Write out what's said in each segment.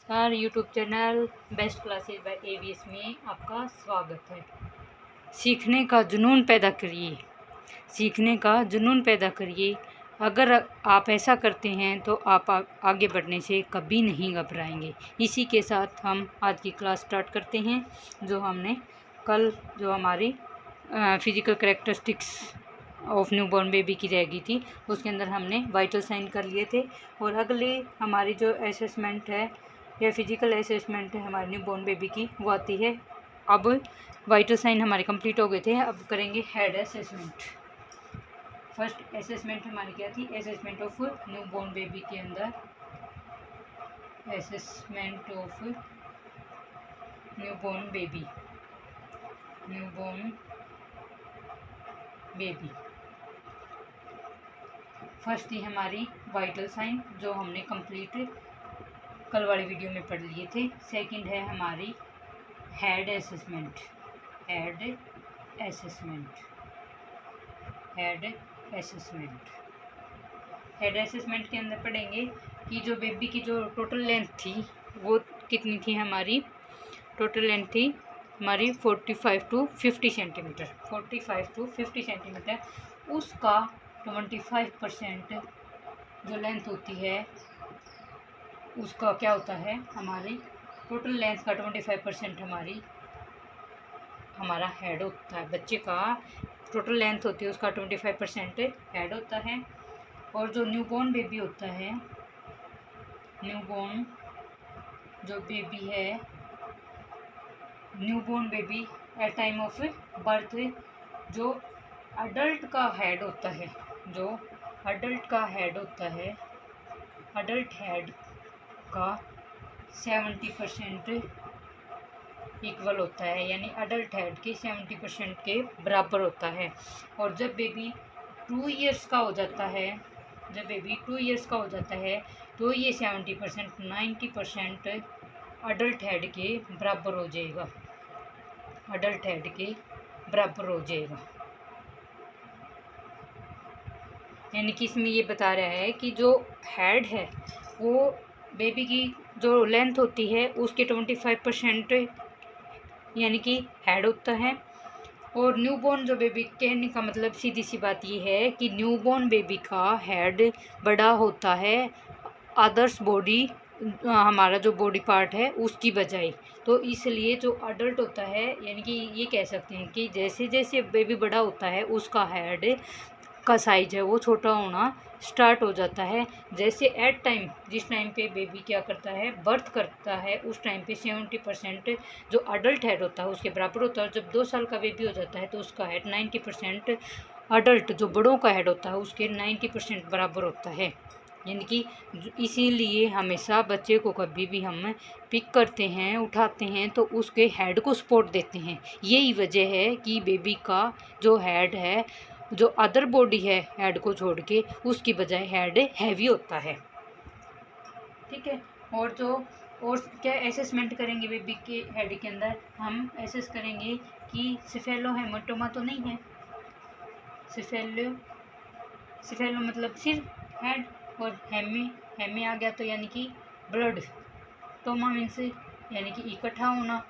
नमस्कार YouTube channel best classes bye ABS में आपका स्वागत है। सीखने का जुनून पैदा करिए, सीखने का जुनून पैदा करिए। अगर आप ऐसा करते हैं तो आप आगे बढ़ने से कभी नहीं घबराएंगे। इसी के साथ हम आज की क्लास स्टार्ट करते हैं। जो हमने कल जो हमारी physical characteristics of newborn baby की रह गई थी, उसके अंदर हमने वाइटल साइन कर लिए थे। और अगली हमारी जो असेसमेंट है या फिजिकल असेसमेंट है हमारे न्यूबॉर्न बेबी की, वो आती है। अब वाइटल साइन हमारे कंप्लीट हो गए थे, अब करेंगे हेड असेसमेंट। फर्स्ट असेसमेंट हमारी क्या थी? असेसमेंट ऑफ न्यूबॉर्न बेबी के अंदर assessment of newborn baby first थी हमारी वाइटल साइन, जो हमने कंप्लीट कल वाली वीडियो में पढ़ लिए थे। सेकंड है हमारी हेड असेसमेंट। हेड असेसमेंट के अंदर पढ़ेंगे कि जो बेबी की जो टोटल लेंथ थी वो कितनी थी। हमारी टोटल लेंथ थी हमारी 45 to 50 सेंटीमीटर। उसका 25% जो लेंथ होती है उसका क्या होता है? हमारी टोटल लेंथ का 25% हमारा हेड होता है। बच्चे का टोटल लेंथ होती है उसका 25% हेड होता है। और जो न्यूबॉर्न बेबी होता है, newborn baby at time of birth, जो अडल्ट का हेड होता है, अडल्ट हेड का 70% इक्वल होता है, यानी अडल्ट हेड के 70% के बराबर होता है। और जब बेबी 2 ईयर्स का हो जाता है, तो ये 70% 90% अडल्ट हेड के बराबर हो जाएगा। यानी कि इसमें ये बता रहा है कि जो हेड है वो बेबी की जो लेंथ होती है उसके 25% यानी कि हेड होता है। और न्यूबॉर्न जो बेबी, कहने का मतलब सीधी सी बात ये है कि न्यूबॉर्न बेबी का हेड बड़ा होता है अदर्स बॉडी, हमारा जो बॉडी पार्ट है उसकी बजाय। तो इसलिए जो अडल्ट होता है, यानी कि ये कह सकते हैं कि जैसे जैसे बेबी बड़ा होता है उसका हेड का साइज है वो छोटा होना स्टार्ट हो जाता है। जैसे एट टाइम, जिस टाइम पे बेबी क्या करता है, बर्थ करता है, उस टाइम पे 70% जो अडल्ट हेड होता है उसके बराबर होता है। और जब 2 साल का बेबी हो जाता है तो उसका हेड 90% अडल्ट जो बड़ों का हेड होता है उसके 90% बराबर होता है। यानी कि इसीलिए हमेशा बच्चे को कभी भी हम पिक करते हैं, उठाते हैं, तो उसके हेड को सपोर्ट देते हैं। यही वजह है कि बेबी का जो हेड है, जो अदर बॉडी है हेड को छोड़ के, उसकी बजाय हेड हैवी होता है। ठीक है। और क्या असेसमेंट करेंगे बेबी के हेड के अंदर? हम असेस करेंगे कि सेफेलोहेमाटोमा तो नहीं है। सेफेलो मतलब सिर्फ हेड, और हेमी आ गया तो यानी कि ब्लड। टोमा मीन्स यानी कि इकट्ठा होना।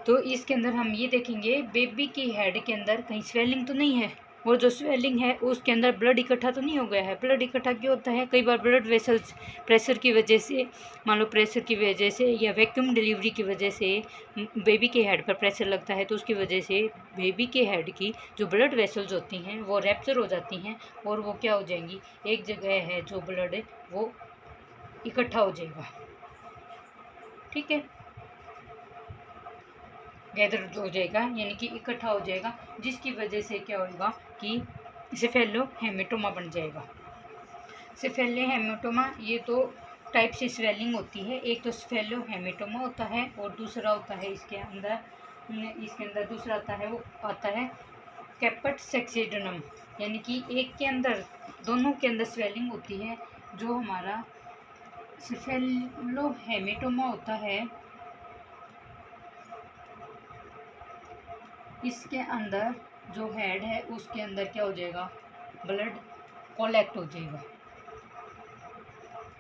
तो इसके अंदर हम ये देखेंगे बेबी की हेड के अंदर कहीं स्वेलिंग तो नहीं है। वो जो स्वेलिंग है उसके अंदर ब्लड इकट्ठा तो नहीं हो गया है। ब्लड इकट्ठा क्यों होता है? कई बार ब्लड वेसल्स प्रेशर की वजह से, मान लो प्रेशर की वजह से या वैक्यूम डिलीवरी की वजह से बेबी के हेड पर प्रेशर लगता है, तो उसकी वजह से बेबी के हेड की जो ब्लड वेसल्स होती हैं वो रैप्चर हो जाती हैं और वो क्या हो जाएंगी, एक जगह है जो ब्लड वो इकट्ठा हो जाएगा। ठीक है, गैदर हो जाएगा यानी कि इकट्ठा हो जाएगा, जिसकी वजह से क्या होगा कि सेफेलोहेमाटोमा बन जाएगा। सेफेलोहेमाटोमा ये तो टाइप से स्वेलिंग होती है। एक तो सेफेलोहेमाटोमा होता है और दूसरा होता है इसके अंदर दूसरा आता है, वो आता है कैपेट सेक्सिडनम। यानी कि एक के अंदर, दोनों के अंदर स्वेलिंग होती है। जो हमारा सेफेलोहेमाटोमा होता है इसके अंदर जो हेड है उसके अंदर क्या हो जाएगा, ब्लड कोलेक्ट हो जाएगा।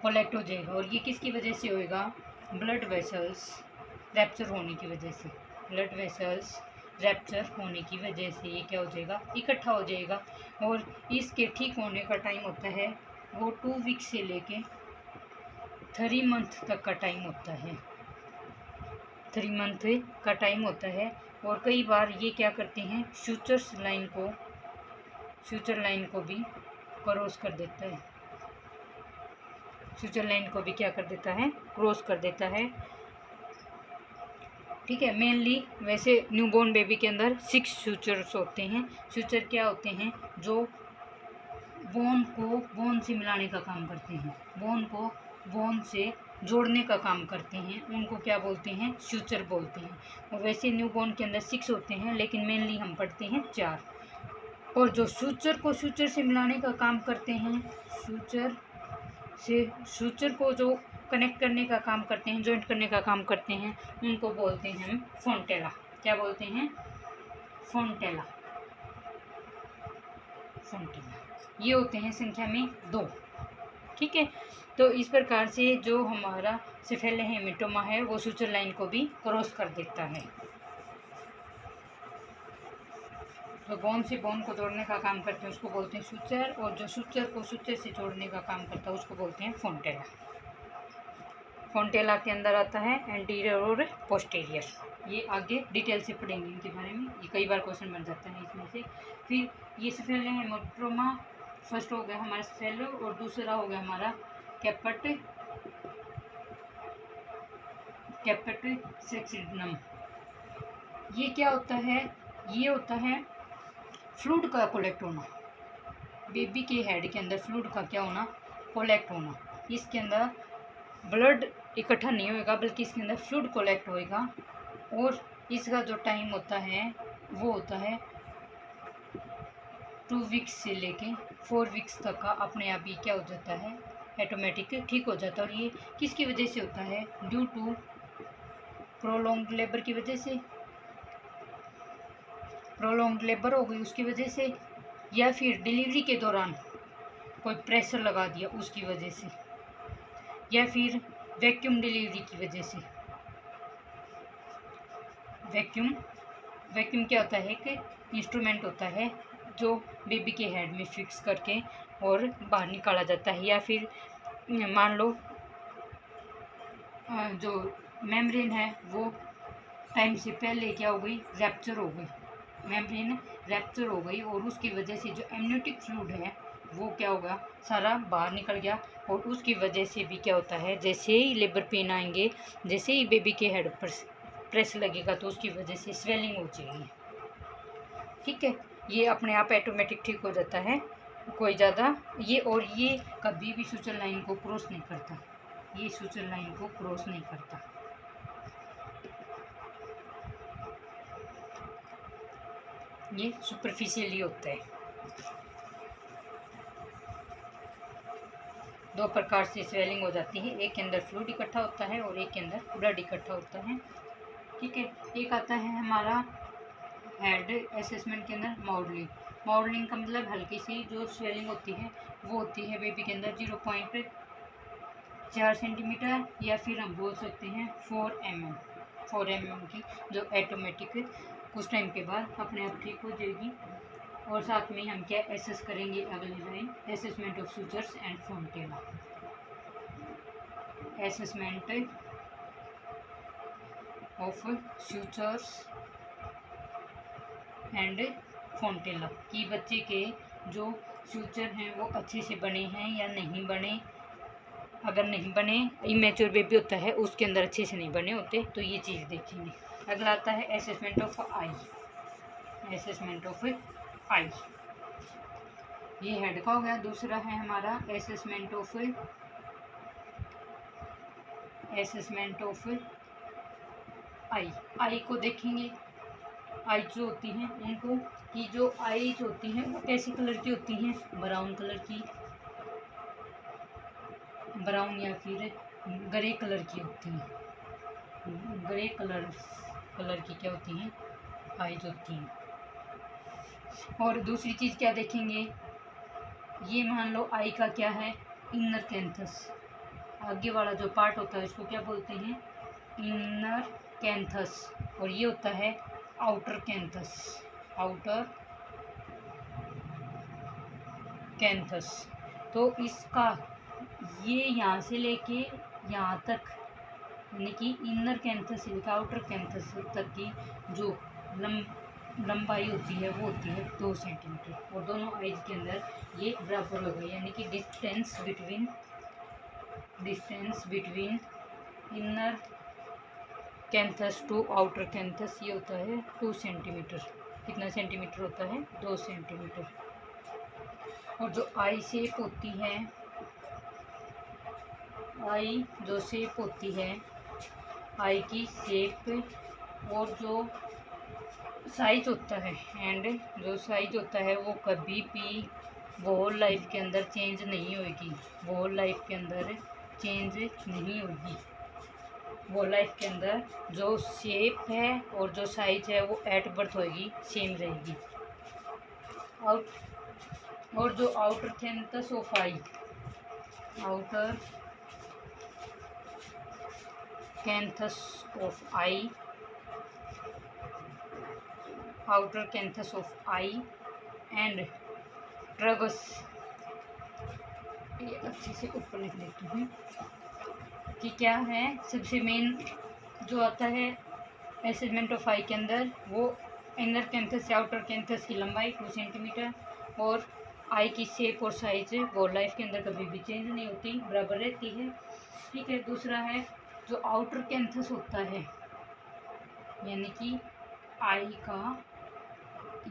कोलेक्ट हो जाएगा। और ये किसकी वजह से होएगा? ब्लड वेसल्स रैप्चर होने की वजह से। ब्लड वेसल्स रैप्चर होने की वजह से ये क्या हो जाएगा? इकट्ठा हो जाएगा। और इसके ठीक होने का टाइम होता है वो 2 वीक से लेके 3 मंथ तक का टाइम होता है। 3 मंथ का टाइम होता है। और कई बार ये क्या करते हैं, फ्यूचर लाइन को भी क्रॉस कर देता है। फ्यूचर लाइन को भी क्या कर देता है? क्रॉस कर देता है। ठीक है। मेनली वैसे न्यूबॉर्न बेबी के अंदर 6 फ्यूचर्स होते हैं। फ्यूचर क्या होते हैं? जो बोन को बोन से मिलाने का काम करते हैं, बोन को बोन से जोड़ने का काम करते हैं, उनको क्या बोलते हैं? फ्यूचर बोलते हैं। और वैसे न्यूबॉर्न के अंदर 6 होते हैं, लेकिन मेनली हम पढ़ते हैं 4। और जो फ्यूचर को फ्यूचर से मिलाने का काम करते हैं, फ्यूचर को जो कनेक्ट करने का काम करते हैं, जॉइंट करने का काम करते हैं, उनको बोलते हैं हम फोन्टेला। क्या बोलते हैं? फोन्टेला। ये होते हैं संख्या में 2। ठीक है। तो इस प्रकार से जो हमारा सेफेला हेमेटोमा है वो फ्यूचर लाइन को भी क्रॉस कर देता है। जो बोन से बोन को जोड़ने का काम करते हैं उसको बोलते हैं सूचर, और जो सूचर को सूचर से जोड़ने का काम करता है उसको बोलते हैं फोन्टेला। फोन्टेला के अंदर आता है एंटीरियर और पोस्टीरियर। ये आगे डिटेल से पढ़ेंगे इनके बारे में, ये कई बार क्वेश्चन बन जाता है इसमें से। फिर ये सेफेला हेमेटोमा फर्स्ट हो गया हमारा सेफेलो, और दूसरा हो गया हमारा कैपेट सेक्सिडनम। ये क्या होता है? ये होता है फ्लूइड का कलेक्ट होना। बेबी के हेड के अंदर फ्लूइड का क्या होना? कलेक्ट होना। इसके अंदर ब्लड इकट्ठा नहीं होएगा, बल्कि इसके अंदर फ्लूइड कलेक्ट होएगा। और इसका जो टाइम होता है वो होता है 2 वीक्स से लेके 4 वीक्स तक का। अपने आप ही क्या हो जाता है? ऑटोमेटिक ठीक हो जाता है। और ये किसकी वजह से होता है? ड्यू टू प्रोलॉन्ग लेबर की वजह से। प्रोलॉन्ग लेबर हो गई उसकी वजह से, या फिर डिलीवरी के दौरान कोई प्रेशर लगा दिया उसकी वजह से, या फिर वैक्यूम डिलीवरी की वजह से। वैक्यूम क्या होता है? कि इंस्ट्रूमेंट होता है जो बेबी के हेड में फिक्स करके और बाहर निकाला जाता है। या फिर मान लो जो मेम्ब्रेन है वो टाइम से पहले क्या हो गई? रैप्चर हो गई। मेम्ब्रेन रैप्चर हो गई और उसकी वजह से जो एमनियोटिक फ्लूइड है वो क्या होगा? सारा बाहर निकल गया। और उसकी वजह से भी क्या होता है? जैसे ही लेबर पेन आएंगे, जैसे ही बेबी के हेड पर प्रेस लगेगा, तो उसकी वजह से स्वेलिंग हो जाएगी। ठीक है। ये अपने आप ऑटोमेटिक ठीक हो जाता है, कोई ज़्यादा ये कभी भी सूचर लाइन को क्रॉस नहीं करता। ये सूचर लाइन को क्रॉस नहीं करता। ये सुपरफिशियली होता है। 2 प्रकार से स्वेलिंग हो जाती है, एक के अंदर फ्लूइड इकट्ठा होता है और एक के अंदर ब्लड इकट्ठा होता है। ठीक है। एक आता है हमारा हेड असेसमेंट के अंदर मॉडलिंग का मतलब हल्की सी जो स्वेलिंग होती है वो होती है बेबी के अंदर 0.4 सेंटीमीटर, या फिर हम बोल सकते हैं 4 mm की, जो ऑटोमेटिक कुछ टाइम के बाद अपने आप ठीक हो जाएगी। और साथ में हम क्या एसेस करेंगे? अगली line, assessment of sutures and fontanelle. Assessment of sutures and fontanelle कि बच्चे के जो फ्यूचर हैं वो अच्छे से बने हैं या नहीं बने। अगर नहीं बने, इमेच्योर बेबी होता है उसके अंदर अच्छे से नहीं बने होते, तो ये चीज़ देखेंगे। अगला आता है assessment of eye. Assessment of eye ये हेड का हो गया। दूसरा है हमारा असेसमेंट ऑफ आई को देखेंगे। आई जो होती हैं उनको कि जो आई जो होती हैं वो कैसी कलर की होती हैं? ब्राउन कलर की, ब्राउन या फिर ग्रे कलर की होती हैं। ग्रे कलर की क्या होती हैं? आईज होती हैं। और दूसरी चीज़ क्या देखेंगे? ये मान लो आई का क्या है? Inner canthus. आगे वाला जो पार्ट होता है उसको क्या बोलते हैं, इनर कैंथस, और ये होता है आउटर कैंथस, आउटर कैंथस। तो इसका ये यहाँ से लेके यहाँ तक, यानी कि इनर कैंथस से लेकर आउटर कैंथस तक की जो लंबाई होती है वो होती है 2 सेंटीमीटर, और दोनों आइज के अंदर ये बराबर हो गई, यानी कि distance between inner canthus to outer canthus ये होता है 2 सेंटीमीटर। कितना सेंटीमीटर होता है, 2 सेंटीमीटर। और जो आई शेप होती है, आई जो शेप होती है, आई की शेप और जो साइज होता है, एंड जो साइज होता है वो कभी भी होल लाइफ के अंदर चेंज नहीं होगी, होल लाइफ के अंदर चेंज नहीं होगी। होल लाइफ के अंदर जो शेप है और जो साइज है वो एट बर्थ होगी, सेम रहेगी। और जो outer canthus of eye, outer canthus of eye, outer canthus of eye and tragus, ये अच्छे से ऊपर लिख लेती हूँ कि क्या है। सबसे मेन जो आता है असेसमेंट ऑफ आई के अंदर, वो इनर कैंथस से आउटर कैंथस की लंबाई 2 सेंटीमीटर, और आई की शेप और साइज होल लाइफ के अंदर कभी भी चेंज नहीं होती, बराबर रहती है। ठीक है। दूसरा है जो आउटर कैंथस होता है, यानी कि आई का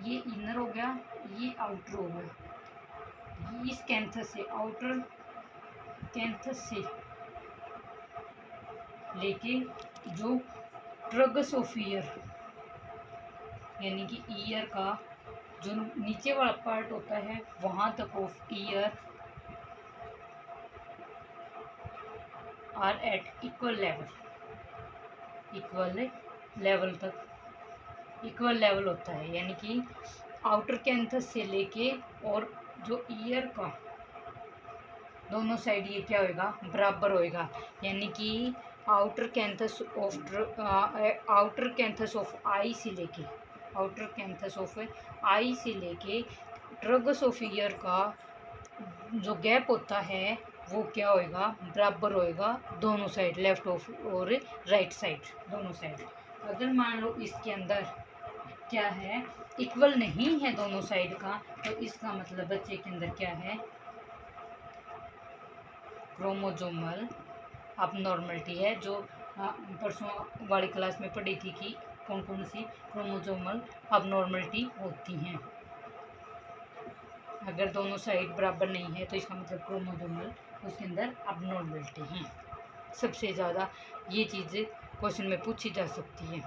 ये इनर हो गया, ये आउटर हो गया। इस कैंथस से, आउटर कैंथस से लेके जो ट्रगस ऑफ ईयर, यानी कि ईयर का जो नीचे वाला पार्ट होता है वहाँ तक of ear are at equal level तक, इक्वल लेवल होता है। यानी कि आउटर कैंथस से लेके और जो ईयर का दोनों साइड ये क्या होएगा, बराबर होएगा। यानी कि आउटर कैंथस ऑफ आई से लेके, आउटर कैंथस ऑफ आई से लेके ट्रगस ऑफ ईयर का जो गैप होता है वो क्या होएगा, बराबर होएगा दोनों साइड, लेफ्ट और राइट साइड, दोनों साइड। अगर मान लो इसके अंदर क्या है, इक्वल नहीं है दोनों साइड का, तो इसका मतलब बच्चे के अंदर क्या है, क्रोमोजोमल अबनॉर्मलिटी है। जो परसों वाली क्लास में पढ़ी थी कि कौन कौन सी क्रोमोजोमल अबनॉर्मलिटी होती हैं। अगर दोनों साइड बराबर नहीं है तो इसका मतलब क्रोमोजोमल उसके अंदर अबनॉर्मलिटी है। सबसे ज़्यादा ये चीज़ें क्वेश्चन में पूछी जा सकती है।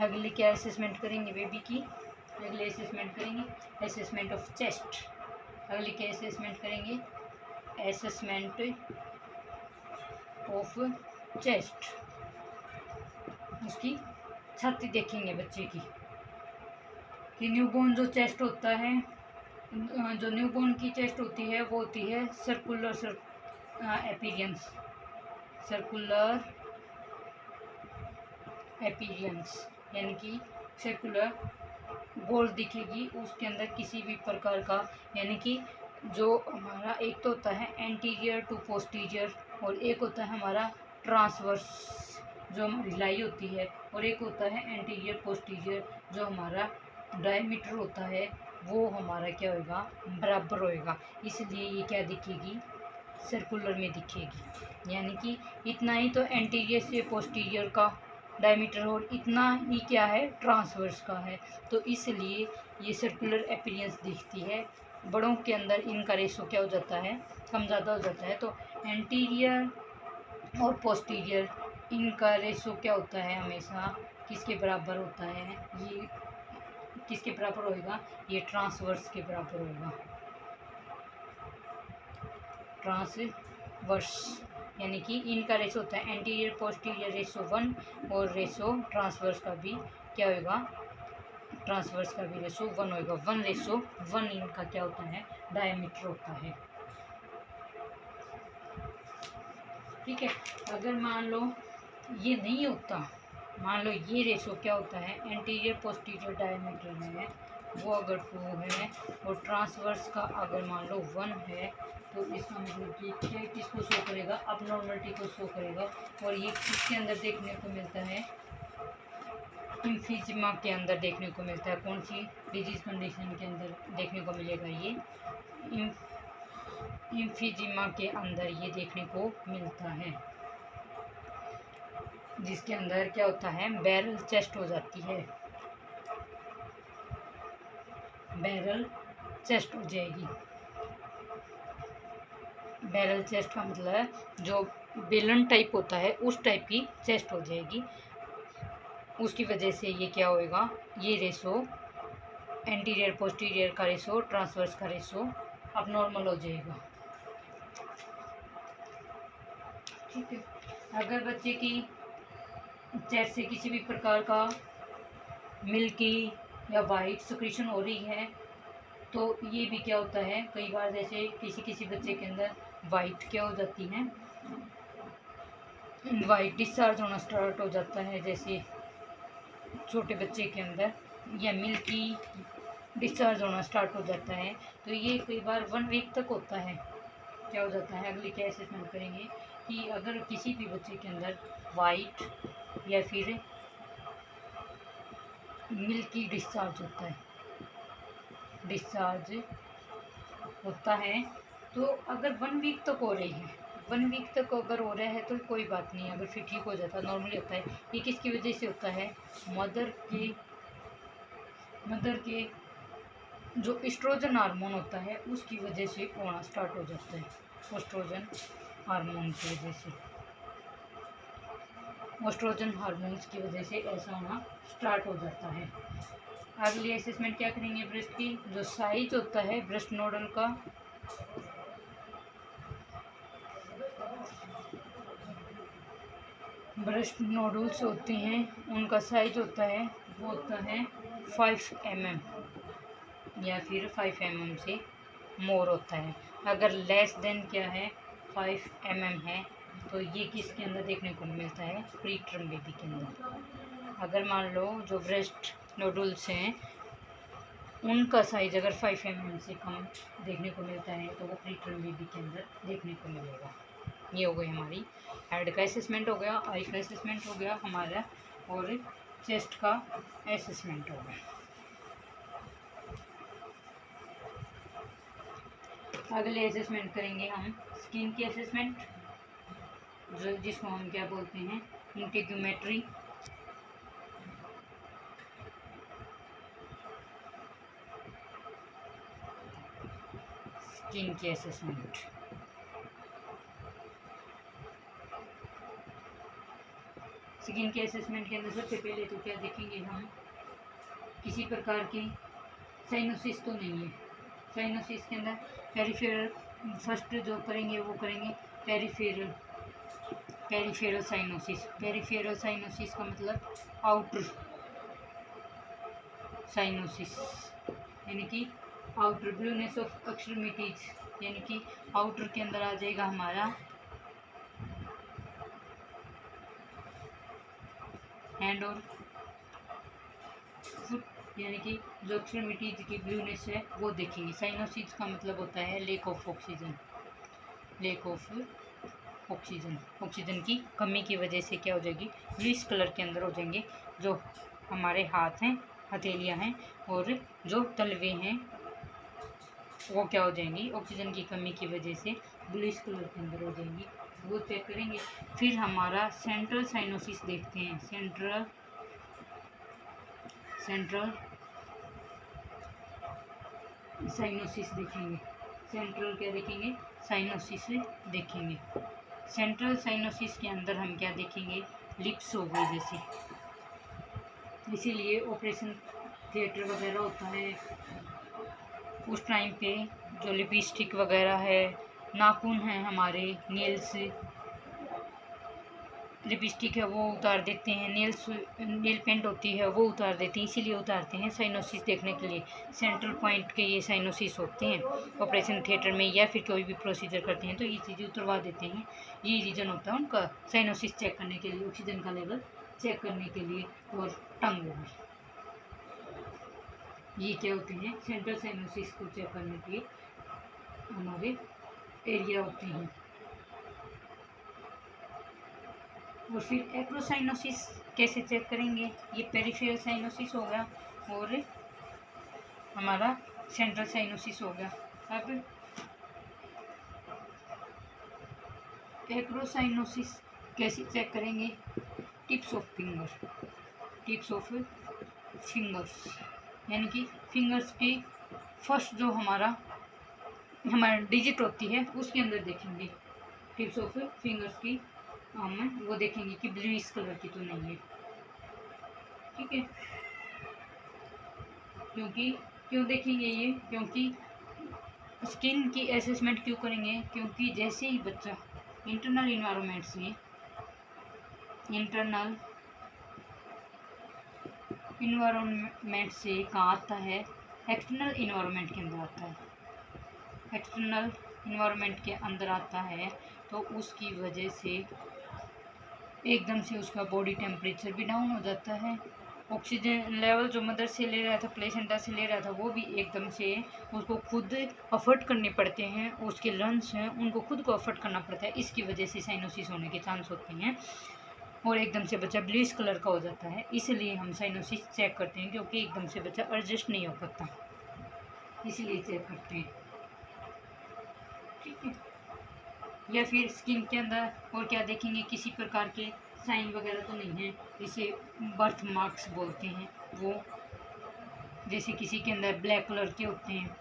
अगले क्या असेसमेंट करेंगे बेबी की, अगले असेसमेंट करेंगे असेसमेंट ऑफ चेस्ट। अगले क्या असेसमेंट करेंगे, असेसमेंट ऑफ चेस्ट। उसकी छाती देखेंगे बच्चे की कि न्यूबॉर्न जो चेस्ट होता है, जो न्यूबॉर्न की चेस्ट होती है वो होती है सर्कुलर अपीयरेंस, सर्कुलर अपीयरेंस, यानी कि सर्कुलर गोल दिखेगी। उसके अंदर किसी भी प्रकार का, यानी कि जो हमारा एक तो होता है एंटीरियर टू पोस्टीरियर, और एक होता है हमारा ट्रांसवर्स जो हमारी लाई होती है, और एक होता है एंटीरियर पोस्टीरियर जो हमारा डायमीटर होता है, वो हमारा क्या होगा, बराबर होएगा। इसलिए ये क्या दिखेगी, सर्कुलर में दिखेगी। यानी कि इतना ही तो एंटीरियर से पोस्टीरियर का डायमीटर और इतना ही क्या है, ट्रांसवर्स का है, तो इसलिए ये सर्कुलर अपीयरेंस दिखती है। बड़ों के अंदर इनका रेशो क्या हो जाता है, कम ज़्यादा हो जाता है। तो एंटीरियर और पोस्टीरियर इनका रेशो क्या होता है, हमेशा किसके बराबर होता है, ये किसके बराबर होएगा, ये ट्रांसवर्स के बराबर होगा, ट्रांसवर्स। यानी कि इनका रेशो होता है एंटीरियर पोस्टीरियर रेशो 1, और रेशो ट्रांसवर्स का भी क्या होगा, ट्रांसवर्स का भी रेशो 1 होगा। 1:1 इनका क्या होता है, डायमीटर होता है। ठीक है। अगर मान लो ये नहीं होता, मान लो ये रेशो क्या होता है, एंटीरियर पोस्टीरियर डायमीटर है वो अगर 2 है और ट्रांसवर्स का अगर मान लो 1 है, तो इसका मतलब कि क्या किसको शो करेगा, अब नॉर्मलिटी को शो करेगा। और ये किसके अंदर देखने को मिलता है, इम्फीजिमा के अंदर देखने को मिलता है। कौन सी डिजीज कंडीशन के अंदर देखने को मिलेगा, ये इम्फीजिमा के अंदर ये देखने को मिलता है, जिसके अंदर क्या होता है, बैरल चेस्ट हो जाती है, बैरल चेस्ट हो जाएगी। बैरल चेस्ट का मतलब है जो बेलन टाइप होता है उस टाइप की चेस्ट हो जाएगी। उसकी वजह से ये क्या होएगा, ये रेशो एंटीरियर पोस्टीरियर का रेशो, ट्रांसवर्स का रेशो अब नॉर्मल हो जाएगा। ठीक है। अगर बच्चे की चेस्ट से किसी भी प्रकार का मिल्की या वाइट सिक्रीशन हो रही है, तो ये भी क्या होता है, कई बार जैसे किसी बच्चे के अंदर वाइट क्या हो जाती है, वाइट डिस्चार्ज होना स्टार्ट हो जाता है, जैसे छोटे बच्चे के अंदर, या मिल्की डिस्चार्ज होना स्टार्ट हो जाता है। तो ये कई बार 1 वीक तक होता है। क्या हो जाता है, अगली क्या असेसमेंट करेंगे कि अगर किसी भी बच्चे के अंदर वाइट या फिर मिल्की डिस्चार्ज होता है, तो अगर 1 वीक तक हो रही है, 1 वीक तक अगर हो रहा है तो कोई बात नहीं, अगर फिर ठीक हो जाता है, नॉर्मली होता है। ये किसकी वजह से होता है, मदर के जो एस्ट्रोजन हार्मोन होता है उसकी वजह से होना स्टार्ट हो जाता है, एस्ट्रोजन हार्मोन की वजह से, एस्ट्रोजन हार्मोन्स की वजह से ऐसा होना स्टार्ट हो जाता है। अगली असेसमेंट क्या करेंगे, ब्रेस्ट की जो साइज होता है ब्रेस्ट नोडल का, ब्रेस्ट नोडल्स होते हैं उनका साइज होता है वो होता है 5 mm या फिर 5 mm से मोर होता है। अगर लेस देन क्या है 5 mm है, तो ये किसके अंदर देखने को मिलता है, प्री टर्म बेबी के अंदर। अगर मान लो जो ब्रेस्ट नोडल्स हैं उनका साइज अगर 5 mm से कम देखने को मिलता है, तो वो प्री टर्म बेबी के अंदर देखने को मिलेगा। ये हो गई हमारी हेड का असेसमेंट हो गया, आई का असेसमेंट हो गया हमारा, और चेस्ट का असेसमेंट हो गया। अगले असेसमेंट करेंगे हम स्किन की असेसमेंट, जो जिसको हम क्या बोलते हैं, इंटीग्यूमेट्री। स्किन की असेसमेंट, स्किन के असेसमेंट के अंदर सबसे पहले तो क्या देखेंगे हम, किसी प्रकार की साइनोसिस तो नहीं है। साइनोसिस के अंदर पेरिफेरल फर्स्ट जो करेंगे वो करेंगे पेरिफेरल साइनोसिस। पेरिफेरल साइनोसिस का मतलब आउटर साइनोसिस, यानी कि आउटर ब्लूनेस ऑफ एक्सट्रीमिटीज, यानी कि आउटर के अंदर आ जाएगा हमारा हैंड और फुट, यानी कि जो एक्सट्रीमिटीज की ब्लूनेस है वो देखेंगे। साइनोसिस का मतलब होता है lake of oxygen, lake of oxygen की कमी की वजह से क्या हो जाएगी, ब्लूइश कलर के अंदर हो जाएंगे जो हमारे हाथ हैं, हथेलियाँ हैं, और जो तलवे हैं वो क्या हो जाएंगी, ऑक्सीजन की कमी की वजह से ब्लूइश कलर के अंदर हो जाएंगी, वो चेक करेंगे। फिर हमारा सेंट्रल साइनोसिस देखते हैं, सेंट्रल साइनोसिस देखेंगे। सेंट्रल क्या देखेंगे, साइनोसिस देखेंगे। सेंट्रल साइनोसिस के अंदर हम क्या देखेंगे, लिप्स हो गई जैसे, इसीलिए ऑपरेशन थिएटर वगैरह होता है उस टाइम पे जो लिपस्टिक वगैरह है, नाखून हैं हमारे, नेल्स, लिपस्टिक है वो उतार देते हैं, नेल पेंट होती है वो उतार देते हैं, इसीलिए उतारते हैं साइनोसिस देखने के लिए। सेंट्रल पॉइंट के ये साइनोसिस होते हैं। ऑपरेशन थिएटर में या फिर कोई भी प्रोसीजर करते हैं तो ये चीज़ें उतरवा देते हैं। ये रीज़न होता है उनका साइनोसिस चेक करने के लिए, ऑक्सीजन का लेवल चेक करने के लिए। और टंग हो गई, ये क्या होते हैं, सेंट्रल साइनोसिस को चेक करने के हमारे एरिया होते हैं। और फिर एक्रोसाइनोसिस कैसे चेक करेंगे, ये पेरिफेरल साइनोसिस हो गया और हमारा सेंट्रल साइनोसिस हो गया। अब एक्रोसाइनोसिस कैसे चेक करेंगे, टिप्स ऑफ फिंगर्स यानी कि फिंगर्स की फर्स्ट जो हमारा डिजिट होती है उसके अंदर देखेंगे। टिप्स ऑफ फिंगर्स की हम वो देखेंगे कि ब्लूइश कलर की तो नहीं है, ठीक है। क्यों देखेंगे ये, क्योंकि स्किन की असेसमेंट क्यों करेंगे, क्योंकि जैसे ही बच्चा इंटरनल इन्वायरमेंट से कहाँ आता है, एक्सटर्नल इन्वायरमेंट के अंदर आता है। एक्सटर्नल इन्वायरमेंट के अंदर आता है तो उसकी वजह से एकदम से उसका बॉडी टेम्परेचर भी डाउन हो जाता है। ऑक्सीजन लेवल जो मदर से ले रहा था, प्लेसेंटा से ले रहा था, वो भी एकदम से उसको खुद अफर्ट करने पड़ते हैं। उसके लंग्स हैं उनको खुद को अफर्ट करना पड़ता है, इसकी वजह से साइनोसिस होने के चांस होते हैं। और एकदम से बच्चा ब्लूइश कलर का हो जाता है, इसलिए हम साइनोसिस चेक करते हैं, क्योंकि एकदम से बच्चा एडजस्ट नहीं हो पाता, इसलिए चेक करते हैं, ठीक है। या फिर स्किन के अंदर और क्या देखेंगे, किसी प्रकार के साइन वगैरह तो नहीं है, जिसे बर्थ मार्क्स बोलते हैं। वो जैसे किसी के अंदर ब्लैक कलर के होते हैं,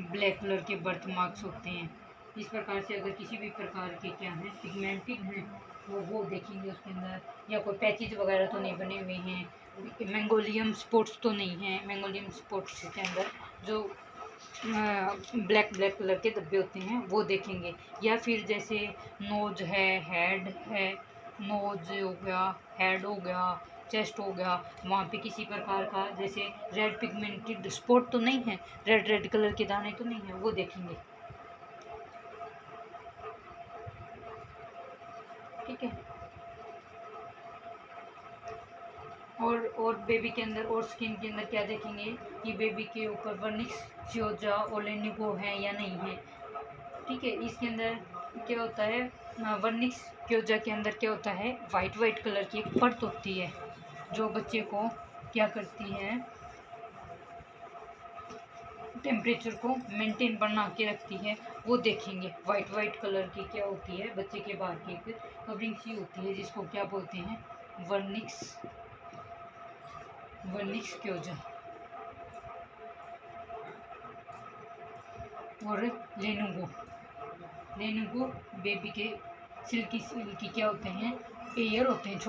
ब्लैक कलर के बर्थ मार्क्स होते हैं। इस प्रकार से अगर किसी भी प्रकार के क्या है पिगमेंटेड हैं वो देखेंगे उसके अंदर, या कोई पैचेज वगैरह तो नहीं बने हुए हैं, मैंगोलियम स्पॉट्स तो नहीं है। मैंगोलियम स्पॉट्स के अंदर जो ब्लैक कलर के धब्बे होते हैं वो देखेंगे। या फिर जैसे नोज है, हेड है, नोज हो गया, हेड हो गया, चेस्ट हो गया, वहाँ पे किसी प्रकार का जैसे रेड पिगमेंटेड स्पॉट तो नहीं है, रेड कलर के दाने तो नहीं है, वो देखेंगे, ठीक है। और बेबी के अंदर और स्किन के अंदर क्या देखेंगे कि बेबी के ऊपर वर्निक्स चियोजा और लेनिगो है या नहीं है, ठीक है। इसके अंदर क्या होता है, वर्निक्स चियोजा के अंदर क्या होता है, वाइट कलर की एक परत होती है जो बच्चे को क्या करती है, टेम्परेचर को मेंटेन बना के रखती है, वो देखेंगे। वाइट कलर की क्या होती है, बच्चे के बाहर की एक कवरिंग सी होती है जिसको क्या बोलते हैं, वर्निक्स क्योजा। और लेनुगो बेबी के सिल्की क्या होते हैं, एयर होते हैं,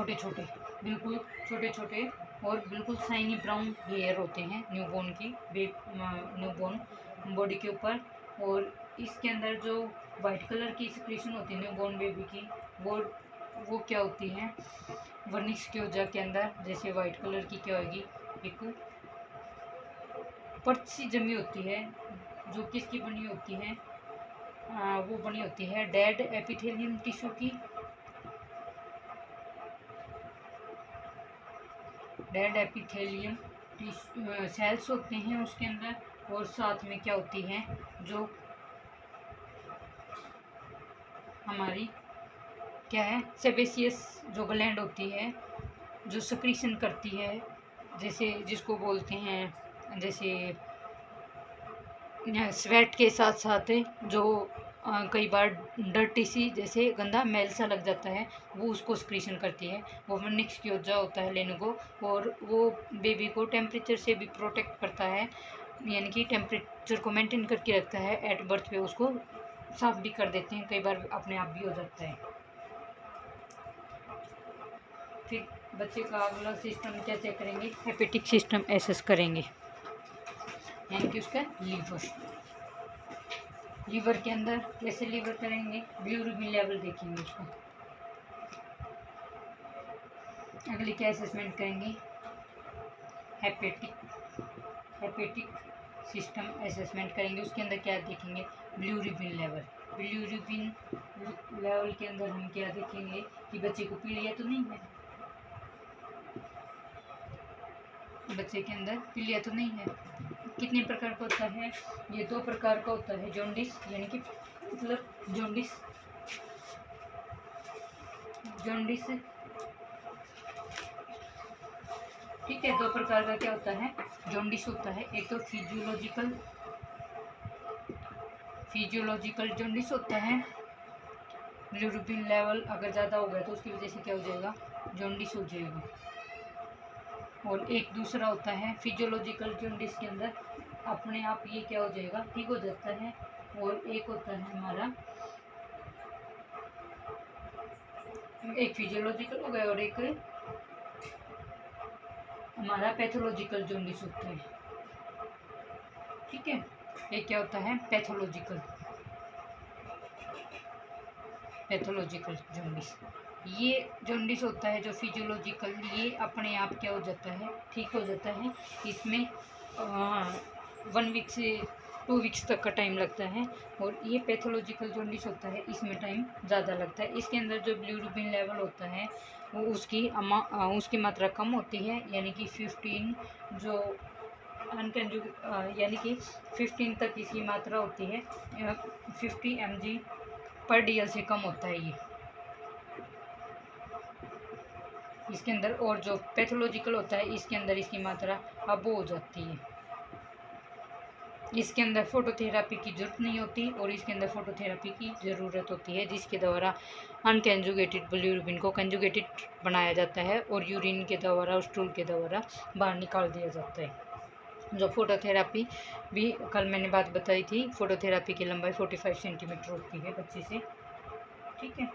बिल्कुल छोटे और बिल्कुल शाइनी ब्राउन हेयर होते हैं न्यूबॉर्न बॉडी के ऊपर। और इसके अंदर जो वाइट कलर की सिक्रीशन होती है न्यूबॉर्न बेबी की, वो क्या होती है, वर्निक्स क्योजा के अंदर जैसे वाइट कलर की क्या होगी, एक परत सी जमी होती है जो किसकी बनी होती है, वो बनी होती है डेड एपिथेलियम टिश्यू की, डेड एपिथेलियम सेल्स होते हैं उसके अंदर। और साथ में क्या होती है, जो हमारी क्या है, सेबेसियस जो ग्लैंड होती है जो सक्रीशन करती है, जैसे जिसको बोलते हैं, जैसे स्वेट के साथ साथ जो कई बार डर्टी सी जैसे गंदा मैल सा लग जाता है, वो उसको सक्रीशन करती है, वो वर्निक्स क्योजा होता है लेनुगो। और वो बेबी को टेम्परेचर से भी प्रोटेक्ट करता है, यानी कि टेम्परेचर को मेंटेन करके रखता है। एट बर्थ पे उसको साफ भी कर देते हैं, कई बार अपने आप भी हो जाता है। फिर बच्चे का अगला सिस्टम क्या चेक करेंगे, हेपेटिक सिस्टम एसेस करेंगे, यानी कि उसका लीवर। लीवर के अंदर कैसे लीवर करेंगे, बिलिरुबिन लेवल देखेंगे उसका। अगली क्या असेसमेंट करेंगे, हेपेटिक सिस्टम असेसमेंट करेंगे। उसके अंदर क्या देखेंगे, बिलिरुबिन लेवल। बिलिरुबिन लेवल के अंदर हम क्या देखेंगे कि बच्चे को पीलिया तो नहीं है, बच्चे के अंदर पीलिया तो नहीं है। कितने प्रकार का होता है, ये 2 प्रकार का होता है। जॉन्डिस यानी कि मतलब जॉन्डिस ठीक है, 2 प्रकार का क्या होता है, जॉन्डिस होता है। एक तो फिजियोलॉजिकल जॉन्डिस होता है। बिलिरुबिन लेवल अगर ज़्यादा हो गया तो उसकी वजह से क्या हो जाएगा, जॉन्डिस हो जाएगा। और एक दूसरा होता है फिजियोलॉजिकल जॉन्डिस के अंदर अपने आप ये क्या हो जाएगा, ठीक हो जाता है। और एक होता है हमारा, एक फिजियोलॉजिकल हो गया और एक हमारा पैथोलॉजिकल जॉन्डिस होता है। ठीक है, एक क्या होता है, पैथोलॉजिकल जॉन्डिस। ये जॉन्डिस होता है जो फिजियोलॉजिकल, ये अपने आप क्या हो जाता है, ठीक हो जाता है। इसमें 1 वीक से 2 वीक्स तक का टाइम लगता है। और ये पैथोलॉजिकल जॉन्डिस होता है, इसमें टाइम ज़्यादा लगता है। इसके अंदर जो बिलिरुबिन लेवल होता है वो उसकी मात्रा कम होती है, यानी कि 15 जो यानी कि 15 तक इसकी मात्रा होती है। 50 mg पर DL से कम होता है ये इसके अंदर। और जो पैथोलॉजिकल होता है इसके अंदर इसकी मात्रा अब हो जाती है। इसके अंदर फोटोथेरापी की ज़रूरत नहीं होती और इसके अंदर फोटोथेरापी की ज़रूरत होती है, जिसके द्वारा अनकंजुगेटेड बिलिरुबिन को कंजुगेटेड बनाया जाता है और यूरिन के द्वारा, स्टूल के द्वारा बाहर निकाल दिया जाता है। जो फोटोथेरापी भी कल मैंने बात बताई थी, फोटोथेरापी की लंबाई 45 सेंटीमीटर होती है बच्चे से। ठीक है,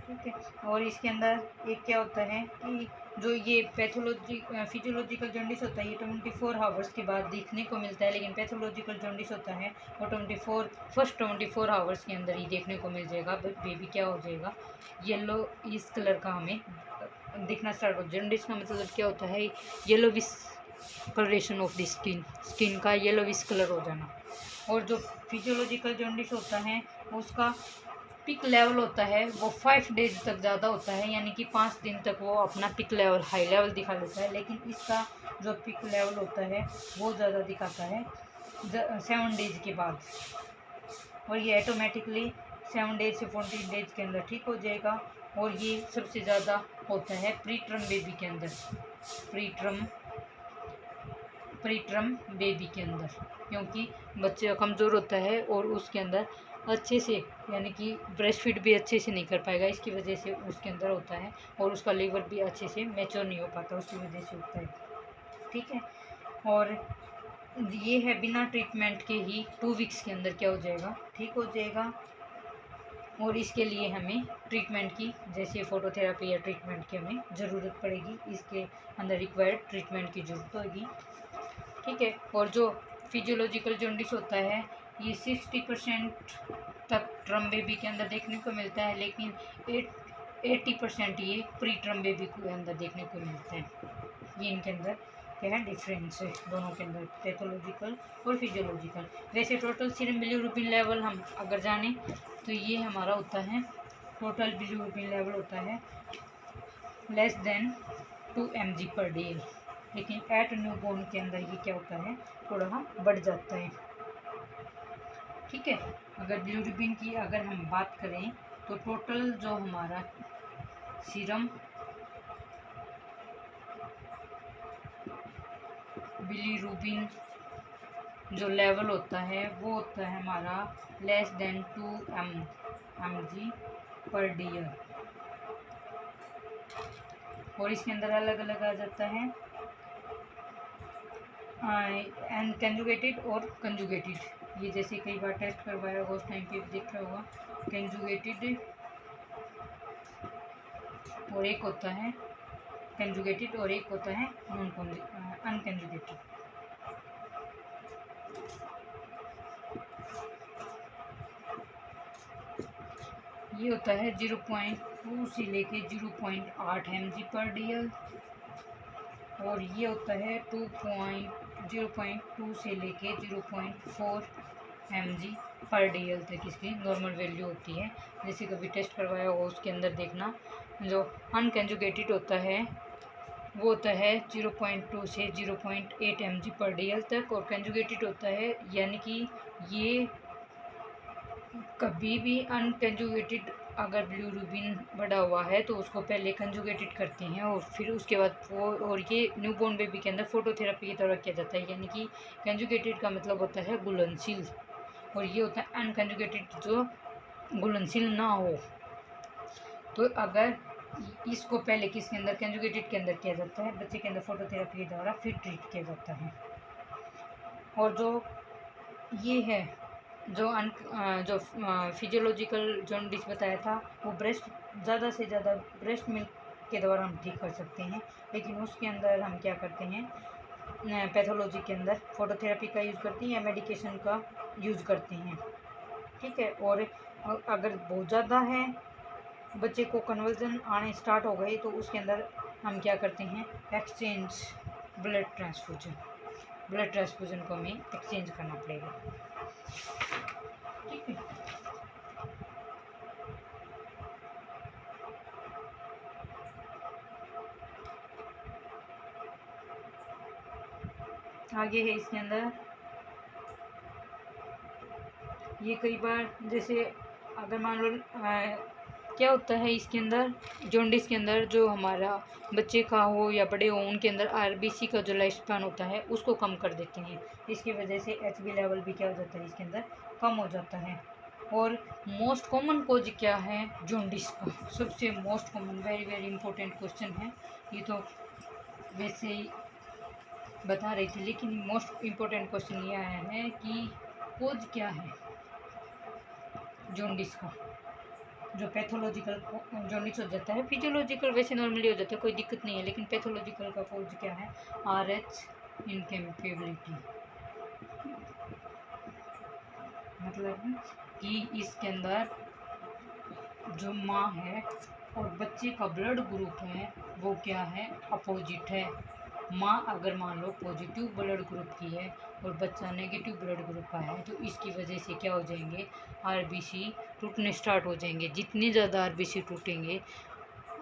ठीक है। और इसके अंदर एक क्या होता है कि जो ये फिजियोलॉजिकल जॉन्डिस होता है ये 24 आवर्स के बाद देखने को मिलता है, लेकिन पैथोलॉजिकल जॉन्डिस होता है वो 24 आवर्स के अंदर ही देखने को मिल जाएगा। बेबी क्या हो जाएगा, येलो इस कलर का हमें दिखना स्टार्ट हो। जॉन्डिस का मतलब क्या होता है, येलो विस कलरेशन ऑफ द स्किन का येलो विस कलर हो जाना। और जो फिजियोलॉजिकल जॉन्डिस होता है उसका पिक लेवल होता है वो 5 डेज तक ज़्यादा होता है, यानी कि 5 दिन तक वो अपना पिक लेवल, हाई लेवल दिखा लेता है। लेकिन इसका जो पिक लेवल होता है वो ज़्यादा दिखाता है 7 डेज के बाद। और ये ऑटोमेटिकली 7 डेज से 14 डेज के अंदर ठीक हो जाएगा। और ये सबसे ज़्यादा होता है प्री टर्म बेबी के अंदर, प्री टर्म बेबी के अंदर, क्योंकि बच्चा कमज़ोर होता है और उसके अंदर अच्छे से, यानी कि ब्रेस्ट फीड भी अच्छे से नहीं कर पाएगा, इसकी वजह से उसके अंदर होता है। और उसका लीवर भी अच्छे से मैच्योर नहीं हो पाता, उसकी वजह से होता है। ठीक है, और ये है बिना ट्रीटमेंट के ही 2 वीक्स के अंदर क्या हो जाएगा, ठीक हो जाएगा। और इसके लिए हमें ट्रीटमेंट की, जैसे फोटोथेरापी या ट्रीटमेंट की हमें ज़रूरत पड़ेगी, इसके अंदर रिक्वायर्ड ट्रीटमेंट की ज़रूरत होगी। ठीक है, और जो फिजियोलॉजिकल जॉन्डिस होता है ये 60% तक ट्रम बेबी के अंदर देखने को मिलता है, लेकिन 80% ये प्री ट्रम बेबी के अंदर देखने को मिलता है। ये इनके अंदर क्या है, डिफरेंस है दोनों के अंदर, पैथोलॉजिकल और फिजियोलॉजिकल। वैसे टोटल सीरम बिलिरुबिन लेवल हम अगर जाने तो ये हमारा होता है, टोटल बिलिरुबिन लेवल होता है less than 2 mg per day, लेकिन एट न्यूबॉर्न के अंदर ये क्या होता है, थोड़ा बढ़ जाता है। ठीक है, अगर बिलिरुबिन की अगर हम बात करें तो टोटल जो हमारा सीरम बिलिरुबिन जो लेवल होता है वो होता है हमारा less than 2 mg per day. और इसके अंदर अलग अलग आ जाता है एंड कंजुगेटेड और कंजुगेटेड। ये जैसे कई बार टेस्ट करवाया होगा उस टाइम पे देखा होगा, कंजुगेटेड और एक होता है कंजुगेटेड और एक होता है नॉन अनकंजुगेटेड। ये होता है 0.2 से लेके 0.8 mg/dl और ये होता है 0.2 से लेके 0.4 mg/dl तक इसकी नॉर्मल वैल्यू होती है। जैसे कभी टेस्ट करवाया हो उसके अंदर देखना, जो अनकंजुगेटेड होता है वो होता है 0.2 से 0.8 mg/dl तक, और कंजुगेटेड होता है यानी कि ये कभी भी अनकंजुगेटेड अगर बिलीरुबिन बढ़ा हुआ है तो उसको पहले कंजुगेटेड करते हैं और फिर उसके बाद वो, और ये न्यूबॉर्न बेबी के अंदर फोटोथेरेपी की तरह किया जाता है। यानी कि कंजुगेटेड का मतलब होता है घुलनशील, और ये होता है अनकंजुगेटेड जो घुलनशील ना हो। तो अगर इसको पहले किसके अंदर, कंजुगेटेड के अंदर किया जाता है, बच्चे के अंदर फोटोथेरेपी के द्वारा फिर ट्रीट किया जाता है। और जो ये है जो फिजियोलॉजिकल जॉन्डिस बताया था वो ज़्यादा से ज़्यादा ब्रेस्ट मिल्क के द्वारा हम ठीक कर सकते हैं, लेकिन उसके अंदर हम क्या करते हैं, पैथोलॉजी के अंदर फोटोथेरेपी का यूज़ करते हैं या मेडिकेशन का यूज़ करते हैं। ठीक है। और अगर बहुत ज़्यादा है, बच्चे को कन्वर्जन आने स्टार्ट हो गए, तो उसके अंदर हम क्या करते हैं, एक्सचेंज ब्लड ट्रांसफ्यूजन को हमें एक्सचेंज करना पड़ेगा। ठीक है। आगे है इसके अंदर ये कई बार, जैसे अगर मान लो क्या होता है इसके अंदर जॉन्डिस के अंदर, जो हमारा बच्चे का हो या बड़े हो उनके अंदर आरबीसी का जो लाइफ स्पैन होता है उसको कम कर देते हैं। इसकी वजह से एचबी लेवल भी क्या हो जाता है इसके अंदर कम हो जाता है। और मोस्ट कॉमन कोज क्या है जॉन्डिस का, सबसे most common, very very important question है। ये तो वैसे ही बता रही थी, लेकिन मोस्ट इम्पोर्टेंट क्वेश्चन ये आया है कि कोज क्या है जॉन्डिस का। जो पैथोलॉजिकल जॉन्डिस हो जाता है, फिजियोलॉजिकल वैसे नॉर्मली हो जाता है, कोई दिक्कत नहीं है, लेकिन पैथोलॉजिकल का कोज क्या है, RH इनकैपेबिलिटी, मतलब कि इसके अंदर जो माँ है और बच्चे का ब्लड ग्रुप है वो क्या है, अपोजिट है। माँ अगर मान लो पॉजिटिव ब्लड ग्रुप की है और बच्चा नेगेटिव ब्लड ग्रुप का है, तो इसकी वजह से क्या हो जाएंगे, आरबीसी टूटने स्टार्ट हो जाएंगे। जितने ज़्यादा आरबीसी टूटेंगे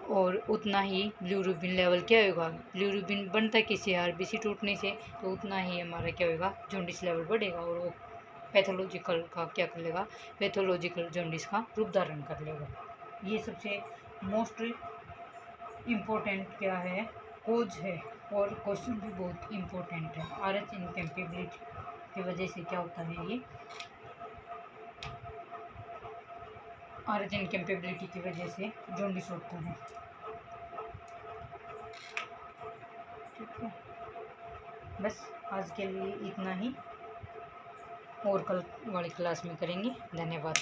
और उतना ही बिलीरुबिन लेवल क्या होगा, बिलीरुबिन बनता किससे, आरबीसी टूटने से, तो उतना ही हमारा क्या होगा, जॉन्डिस लेवल बढ़ेगा और वो पैथोलॉजिकल का क्या कर लेगा, पैथोलॉजिकल जॉन्डिस का रूप धारण कर लेगा। ये सबसे मोस्ट इम्पोर्टेंट क्या है, कोज है, और क्वेश्चन भी बहुत इम्पोर्टेंट है। RH इनकैपेबिलिटी की वजह से क्या होता है, ये RH इनकैपेबिलिटी की वजह से जॉन्डिस होता है। ठीक है, बस आज के लिए इतना ही, और कल वाली क्लास में करेंगे। धन्यवाद।